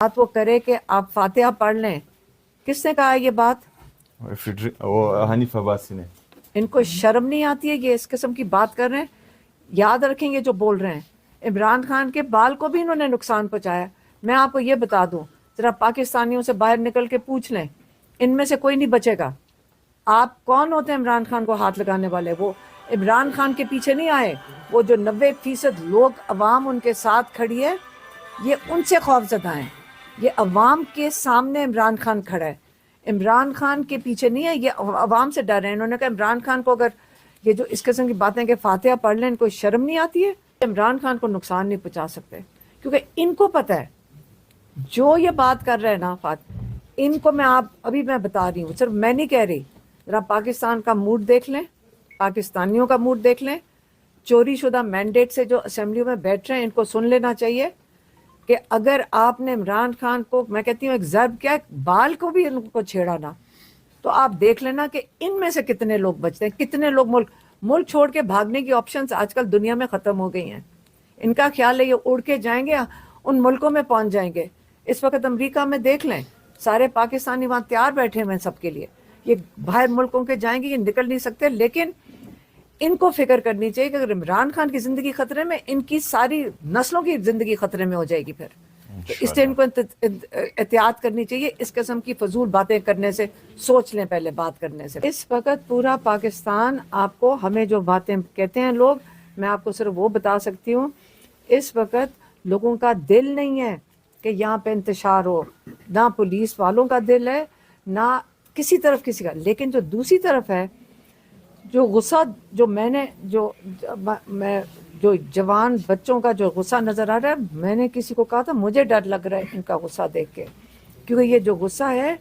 بات وہ کرے کہ آپ فاتحہ پڑھ لیں. کس نے کہا یہ بات؟ وہ حنیف عباسی نے. ان کو شرم نہیں آتی ہے یہ اس قسم کی بات کر رہے ہیں؟ یاد رکھیں گے جو بول رہے ہیں. عمران خان کے بال کو بھی انہوں نے نقصان پہنچایا. میں آپ کو یہ بتا دوں، ذرا پاکستانیوں سے باہر نکل کے پوچھ لیں، ان میں سے کوئی نہیں بچے گا. آپ کون ہوتے ہیں عمران خان کو ہاتھ لگانے والے؟ وہ عمران خان کے پیچھے نہیں آئے. وہ جو 90% لوگ عوام ان کے ساتھ کھڑی ہے، یہ ان سے خوف زدہ ہیں. یہ عوام کے سامنے عمران خان کھڑا ہے، عمران خان کے پیچھے نہیں ہے. یہ عوام سے ڈر رہے ہیں. انہوں نے کہا عمران خان کو اگر یہ جو اس قسم کی باتیں کہ فاتحہ پڑھ لیں، ان کو شرم نہیں آتی ہے؟ عمران خان کو نقصان نہیں پہنچا سکتے، کیونکہ ان کو پتہ ہے جو یہ بات کر رہے ہیں نا ان کو ابھی میں بتا رہی ہوں، صرف میں نہیں کہہ رہی. ذرا پاکستان کا موڈ دیکھ لیں، پاکستانیوں کا موڈ دیکھ لیں. چوری شدہ مینڈیٹ سے جو اسمبلیوں میں بیٹھ رہے ہیں، ان کو سن لینا چاہیے کہ اگر آپ نے عمران خان کو، میں کہتی ہوں ایک ضرب کیا بال کو بھی ان کو چھیڑا نا، تو آپ دیکھ لینا کہ ان میں سے کتنے لوگ بچتے ہیں، کتنے لوگ ملک چھوڑ کے بھاگنے کی آپشنز آج کل دنیا میں ختم ہو گئی ہیں. ان کا خیال ہے یہ اڑ کے جائیں گے، ان ملکوں میں پہنچ جائیں گے. اس وقت امریکہ میں دیکھ لیں، سارے پاکستانی وہاں تیار بیٹھے ہوئے ہیں سب کے لیے. یہ باہر ملکوں کے جائیں گے، یہ نکل نہیں سکتے. لیکن ان کو فکر کرنی چاہیے کہ اگر عمران خان کی زندگی خطرے میں، ان کی ساری نسلوں کی زندگی خطرے میں ہو جائے گی. پھر تو اس سے ان کو احتیاط کرنی چاہیے اس قسم کی فضول باتیں کرنے سے. سوچ لیں پہلے بات کرنے سے. اس وقت پورا پاکستان آپ کو، ہمیں جو باتیں کہتے ہیں لوگ، میں آپ کو صرف وہ بتا سکتی ہوں، اس وقت لوگوں کا دل نہیں ہے کہ یہاں پہ انتشار ہو. نہ پولیس والوں کا دل ہے، نہ کسی طرف کسی کا. لیکن جو دوسری طرف ہے، جو غصہ جو جو جوان بچوں کا جو غصہ نظر آ رہا ہے، میں نے کسی کو کہا تھا مجھے ڈر لگ رہا ہے ان کا غصہ دیکھ کے. کیونکہ یہ جو غصہ ہے،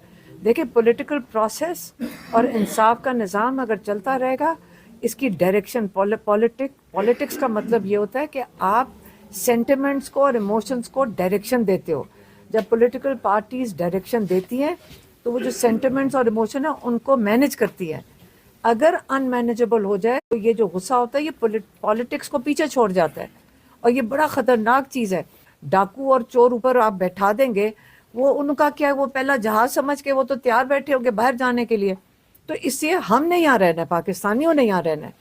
دیکھیں پولیٹیکل پروسیس اور انصاف کا نظام اگر چلتا رہے گا، اس کی ڈائریکشن پولیٹکس کا مطلب یہ ہوتا ہے کہ آپ سینٹیمنٹس کو اور ایموشنز کو ڈائریکشن دیتے ہو. جب پولیٹیکل پارٹیز ڈائریکشن دیتی ہیں تو وہ جو سینٹیمنٹس اور ایموشن ہیں ان کو مینیج کرتی ہے. اگر ان مینیجبل ہو جائے تو یہ جو غصہ ہوتا ہے یہ پولیٹکس کو پیچھے چھوڑ جاتا ہے، اور یہ بڑا خطرناک چیز ہے. ڈاکو اور چور اوپر آپ بیٹھا دیں گے، وہ ان کا کیا ہے، وہ پہلا جہاز سمجھ کے وہ تو تیار بیٹھے ہوں گے باہر جانے کے لیے. تو اس سے ہم نے یہاں رہنا ہے، پاکستانیوں نے یہاں رہنا ہے.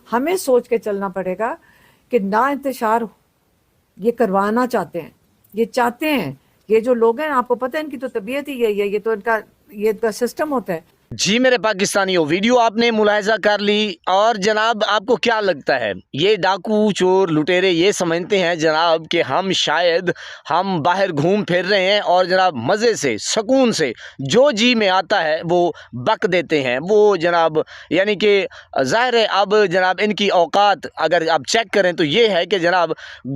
ہمیں سوچ کے چلنا پڑے گا کہ نا انتشار یہ کروانا چاہتے ہیں، یہ چاہتے ہیں. یہ جو لوگ ہیں، آپ کو پتہ ہے ان کی تو طبیعت ہی یہی ہے، یہ تو ان کا سسٹم ہوتا ہے. جی میرے پاکستانیوں، ویڈیو آپ نے ملاحظہ کر لی، اور جناب آپ کو کیا لگتا ہے یہ ڈاکو چور لٹیرے یہ سمجھتے ہیں جناب کہ ہم باہر گھوم پھر رہے ہیں اور جناب مزے سے سکون سے جو جی میں آتا ہے وہ بک دیتے ہیں وہ جناب. یعنی کہ ظاہر ہے اب جناب ان کی اوقات اگر آپ چیک کریں تو یہ ہے کہ جناب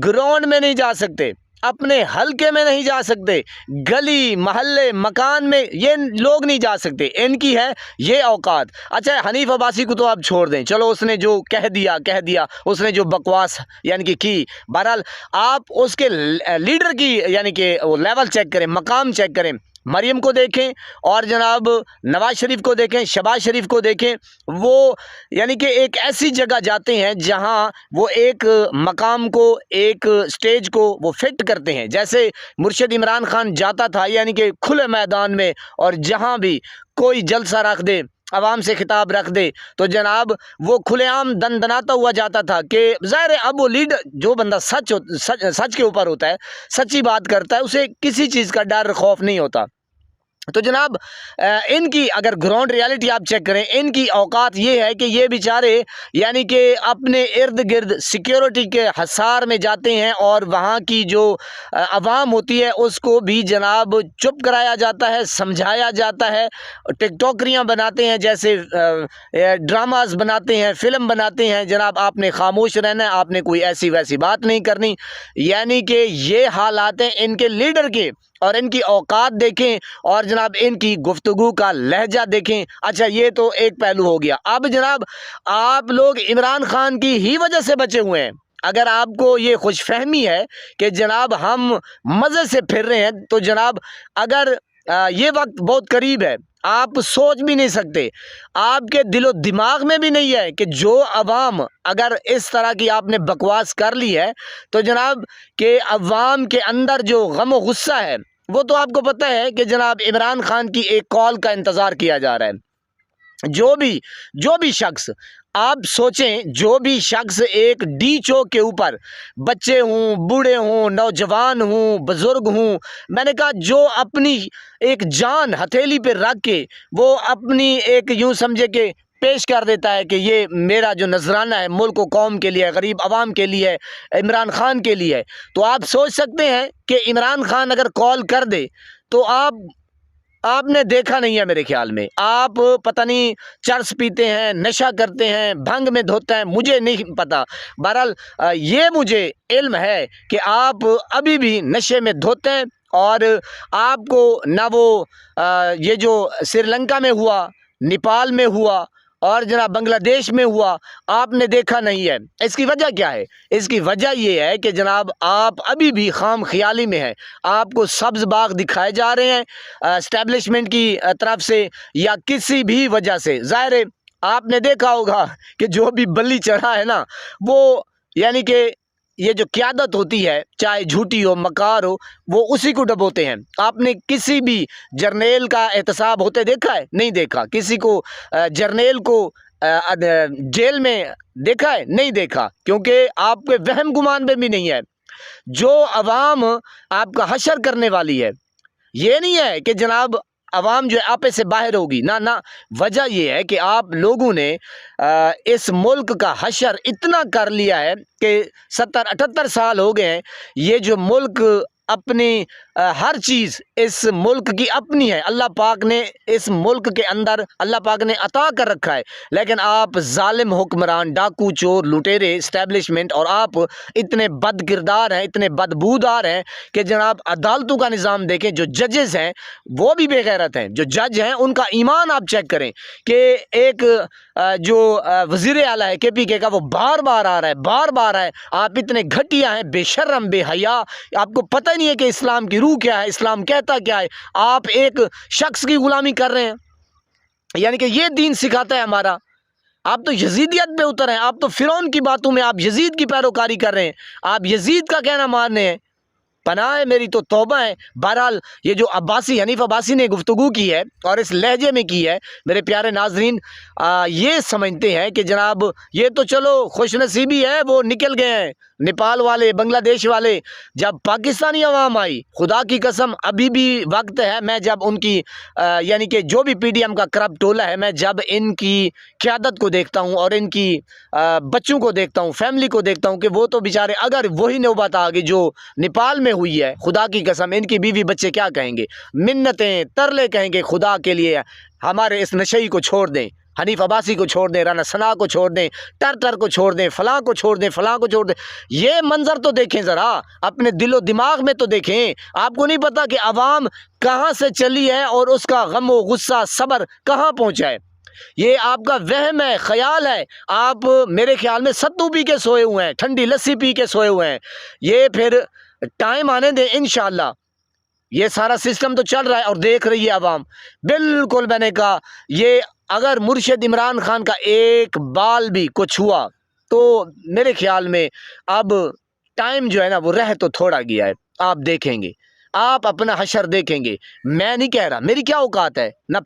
گراؤنڈ میں نہیں جا سکتے، اپنے حلقے میں نہیں جا سکتے، گلی محلے مکان میں یہ لوگ نہیں جا سکتے. ان کی ہے یہ اوقات. اچھا حنیف عباسی کو تو آپ چھوڑ دیں، چلو اس نے جو کہہ دیا اس نے جو بکواس یعنی کہ کی. بہرحال آپ اس کے لیڈر کی یعنی کہ وہ لیول چیک کریں، مقام چیک کریں. مریم کو دیکھیں اور جناب نواز شریف کو دیکھیں، شہباز شریف کو دیکھیں. وہ یعنی کہ ایک ایسی جگہ جاتے ہیں جہاں وہ ایک مقام کو، ایک سٹیج کو وہ فٹ کرتے ہیں. جیسے مرشد عمران خان جاتا تھا یعنی کہ کھلے میدان میں، اور جہاں بھی کوئی جلسہ رکھ دے، عوام سے خطاب رکھ دے تو جناب وہ کھلے عام دندناتا ہوا جاتا تھا. کہ ظاہر ہے اب وہ لیڈر جو بندہ سچ کے اوپر ہوتا ہے، سچی بات کرتا ہے، اسے کسی چیز کا ڈر خوف نہیں ہوتا. تو جناب ان کی اگر گراؤنڈ ریالٹی آپ چیک کریں، ان کی اوقات یہ ہے کہ یہ بیچارے یعنی کہ اپنے ارد گرد سیکیورٹی کے حصار میں جاتے ہیں، اور وہاں کی جو عوام ہوتی ہے اس کو بھی جناب چپ کرایا جاتا ہے، سمجھایا جاتا ہے. ٹک ٹاکریاں بناتے ہیں، جیسے ڈراماز بناتے ہیں، فلم بناتے ہیں. جناب آپ نے خاموش رہنا ہے، آپ نے کوئی ایسی ویسی بات نہیں کرنی. یعنی کہ یہ حالات ہیں ان کے لیڈر کے، اور ان کی اوقات دیکھیں اور جناب ان کی گفتگو کا لہجہ دیکھیں. اچھا یہ تو ایک پہلو ہو گیا. اب جناب آپ لوگ عمران خان کی ہی وجہ سے بچے ہوئے ہیں. اگر آپ کو یہ خوش فہمی ہے کہ جناب ہم مزے سے پھر رہے ہیں، تو جناب اگر یہ وقت بہت قریب ہے، آپ سوچ بھی نہیں سکتے، آپ کے دل و دماغ میں بھی نہیں ہے کہ جو عوام اگر اس طرح کی آپ نے بکواس کر لی ہے تو جناب کہ عوام کے اندر جو غم و غصہ ہے وہ تو آپ کو پتہ ہے کہ جناب عمران خان کی ایک کال کا انتظار کیا جا رہا ہے۔ جو بھی شخص آپ سوچیں، جو بھی شخص ایک ڈی چوک کے اوپر، بچے ہوں، بوڑھے ہوں، نوجوان ہوں، بزرگ ہوں، میں نے کہا جو اپنی ایک جان ہتھیلی پہ رکھ کے وہ اپنی ایک یوں سمجھے کہ پیش کر دیتا ہے کہ یہ میرا جو نذرانہ ہے ملک و قوم کے لیے، غریب عوام کے لیے، عمران خان کے لیے، تو آپ سوچ سکتے ہیں کہ عمران خان اگر کال کر دے تو آپ نے دیکھا نہیں ہے میرے خیال میں، آپ پتہ نہیں چرس پیتے ہیں، نشہ کرتے ہیں، بھنگ میں دھوتے ہیں، مجھے نہیں پتا۔ بہرحال یہ مجھے علم ہے کہ آپ ابھی بھی نشے میں دھوتے ہیں، اور آپ کو نہ وہ یہ جو سری لنکا میں ہوا، نیپال میں ہوا اور جناب بنگلہ دیش میں ہوا، آپ نے دیکھا نہیں ہے۔ اس کی وجہ کیا ہے؟ اس کی وجہ یہ ہے کہ جناب آپ ابھی بھی خام خیالی میں ہیں۔ آپ کو سبز باغ دکھائے جا رہے ہیں اسٹیبلشمنٹ کی طرف سے یا کسی بھی وجہ سے۔ ظاہر ہے آپ نے دیکھا ہوگا کہ جو بھی بلی چڑھا ہے نا، وہ یعنی کہ یہ جو قیادت ہوتی ہے، چاہے جھوٹی ہو، مکار ہو، وہ اسی کو ڈبوتے ہیں۔ آپ نے کسی بھی جرنیل کا احتساب ہوتے دیکھا ہے؟ نہیں دیکھا۔ کسی کو جرنیل کو جیل میں دیکھا ہے؟ نہیں دیکھا، کیونکہ آپ کے وہم گمان میں بھی نہیں ہے۔ جو عوام آپ کا حشر کرنے والی ہے، یہ نہیں ہے کہ جناب عوام جو ہے آپے سے باہر ہوگی، نہ وجہ یہ ہے کہ آپ لوگوں نے اس ملک کا حشر اتنا کر لیا ہے کہ 70-78 سال ہو گئے ہیں۔ یہ جو ملک اپنی ہر چیز اس ملک کی اپنی ہے، اللہ پاک نے اس ملک کے اندر اللہ پاک نے عطا کر رکھا ہے، لیکن آپ ظالم حکمران، ڈاکو، چور، لٹیرے، اسٹیبلشمنٹ، اور آپ اتنے بد کردار ہیں، اتنے بدبودار ہیں کہ جناب عدالتوں کا نظام دیکھیں، جو ججز ہیں وہ بھی بے غیرت ہیں، جو جج ہیں ان کا ایمان آپ چیک کریں کہ ایک جو وزیر اعلیٰ ہے کے پی کے کا، وہ بار بار آ رہا ہے، آپ اتنے گھٹیا ہیں، بے شرم، بے حیا، آپ کو پتہ نہیں ہے کہ اسلام کی روح کیا ہے، اسلام کہتا کیا ہے، آپ ایک شخص کی غلامی کر رہے ہیں، یعنی کہ یہ دین سکھاتا ہے ہمارا۔ آپ تو یزیدیت پہ اتر ہیں، آپ تو فرعون کی باتوں میں آپ یزید کی پیروکاری کر رہے ہیں، آپ یزید کا کہنا مان رہے ہیں۔ پناہ ہے میری تو توبہ ہے۔ بہرحال یہ جو حنیف عباسی نے گفتگو کی ہے اور اس لہجے میں کی ہے، میرے پیارے ناظرین یہ سمجھتے ہیں کہ جناب یہ تو چلو خوش نصیبی ہے، وہ نکل گئے ہیں نیپال والے، بنگلہ دیش والے۔ جب پاکستانی عوام آئی، خدا کی قسم ابھی بھی وقت ہے، میں جب ان کی یعنی کہ جو بھی پی ڈی ایم کا کرپٹ ٹولہ ہے، میں جب ان کی قیادت کو دیکھتا ہوں اور ان کی بچوں کو دیکھتا ہوں، فیملی کو دیکھتا ہوں، کہ وہ تو بیچارے اگر وہی نوبت آ گئی جو نیپال میں ہوئی ہے، خدا کی قسم ان کی بیوی بچے کیا کہیں گے؟ منتیں ترلے کہیں گے خدا کے لیے ہمارے اس نشئی کو چھوڑ دیں، حنیف عباسی کو چھوڑ دیں، رانا ثنا کو چھوڑ دیں، ٹر کو چھوڑ دیں، فلاں کو چھوڑ دیں، فلاں کو چھوڑ دیں۔ یہ منظر تو دیکھیں ذرا، اپنے دل و دماغ میں تو دیکھیں۔ آپ کو نہیں پتا کہ عوام کہاں سے چلی ہے اور اس کا غم و غصہ صبر کہاں پہنچا ہے؟ یہ آپ کا وہم ہے، خیال ہے۔ آپ میرے خیال میں ستو پی کے سوئے ہوئے ہیں، ٹھنڈی لسی پی کے سوئے ہوئے ہیں۔ یہ پھر ٹائم آنے دیں انشاءاللہ، یہ سارا سسٹم تو چل رہا ہے اور دیکھ رہی ہے عوام۔ بالکل میں نے کہا یہ اگر مرشد عمران خان کا ایک بال بھی کچھ ہوا تو میرے خیال میں اب ٹائم جو ہے نا وہ رہ تو تھوڑا گیا ہے۔ آپ دیکھیں گے، آپ اپنا حشر دیکھیں گے۔ میں نہیں کہہ رہا، میری کیا اوقات ہے، نہ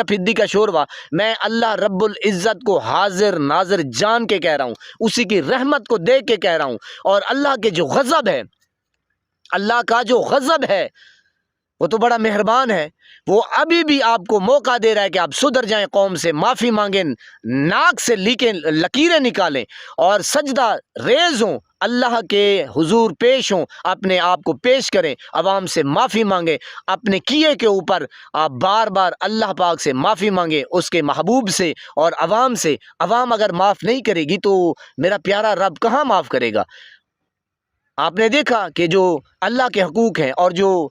پھدی کا شوروا، میں اللہ رب العزت کو حاضر ناظر جان کے کہہ رہا ہوں، اسی کی رحمت کو دیکھ کے کہہ رہا ہوں، اور اللہ کے جو غضب ہے، اللہ کا جو غضب ہے وہ تو بڑا مہربان ہے، وہ ابھی بھی آپ کو موقع دے رہا ہے کہ آپ سدھر جائیں، قوم سے معافی مانگیں، ناک سے لکیریں نکالیں اور سجدہ ریز ہوں، اللہ کے حضور پیش ہوں، اپنے آپ کو پیش کریں، عوام سے معافی مانگیں، اپنے کیے کے اوپر آپ بار بار اللہ پاک سے معافی مانگیں، اس کے محبوب سے اور عوام سے۔ عوام اگر معاف نہیں کرے گی تو میرا پیارا رب کہاں معاف کرے گا؟ آپ نے دیکھا کہ جو اللہ کے حقوق ہیں اور جو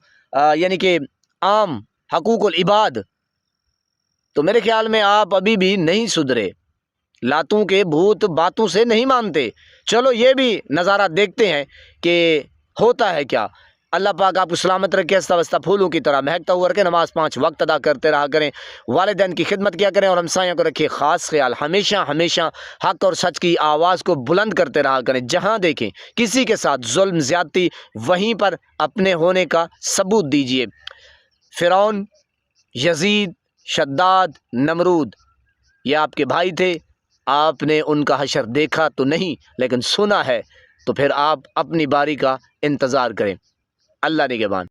یعنی کہ عام حقوق العباد، تو میرے خیال میں آپ ابھی بھی نہیں سدھرے، لاتوں کے بھوت باتوں سے نہیں مانتے۔ چلو یہ بھی نظارہ دیکھتے ہیں کہ ہوتا ہے کیا۔ اللہ پاک آپ کو سلامت رکھے، ہنستا وستا پھولوں کی طرح مہکتا ہوا رکھے، نماز 5 وقت ادا کرتے رہا کریں، والدین کی خدمت کیا کریں اور ہمسایوں کو رکھے خاص خیال، ہمیشہ ہمیشہ حق اور سچ کی آواز کو بلند کرتے رہا کریں، جہاں دیکھیں کسی کے ساتھ ظلم زیادتی وہیں پر اپنے ہونے کا ثبوت دیجیے۔ فرعون، یزید، شداد، نمرود یہ آپ کے بھائی تھے، آپ نے ان کا حشر دیکھا تو نہیں لیکن سنا ہے، تو پھر آپ اپنی باری کا انتظار کریں۔ اللہ نگہبان۔